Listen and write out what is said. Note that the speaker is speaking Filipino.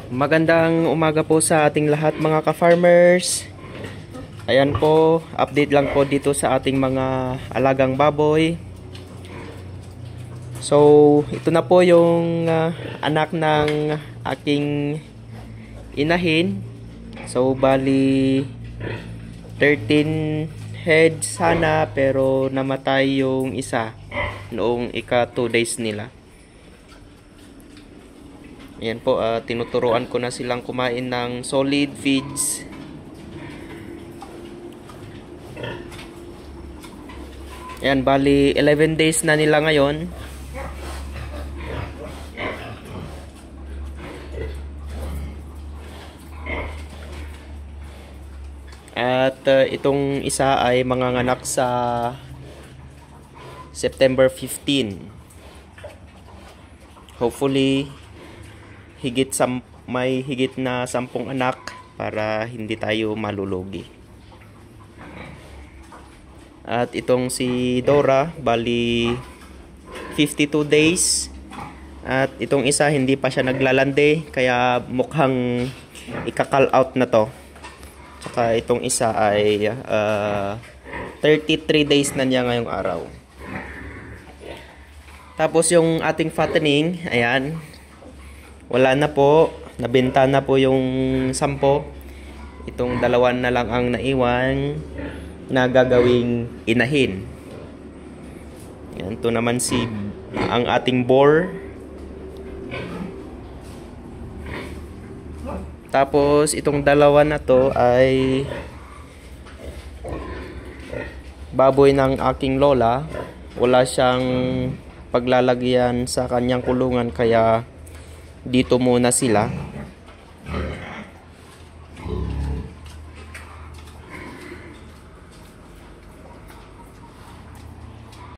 Magandang umaga po sa ating lahat mga ka-farmers. Ayan po, update lang po dito sa ating mga alagang baboy. So, ito na po yung anak ng aking inahin. So, bali 13 heads sana pero namatay yung isa noong ika 2 days nila. Ayan po, tinuturuan ko na silang kumain ng solid feeds. Ayan, bali 11 days na nila ngayon. At itong isa ay manganganak sa September 15. Hopefully, may higit na 10 anak para hindi tayo malulugi. At itong si Dora, bali 52 days. At itong isa hindi pa siya naglalande, kaya mukhang ika-call out na to. Tsaka itong isa ay 33 days na niya ngayong araw. Tapos yung ating fattening, ayan, wala na po, nabenta na po yung 10. Itong 2 na lang ang naiwan na gagawing inahin. Yan, ito naman ang ating boar. Tapos itong 2 na to ay baboy ng aking lola. Wala siyang paglalagyan sa kanyang kulungan, kaya dito muna sila.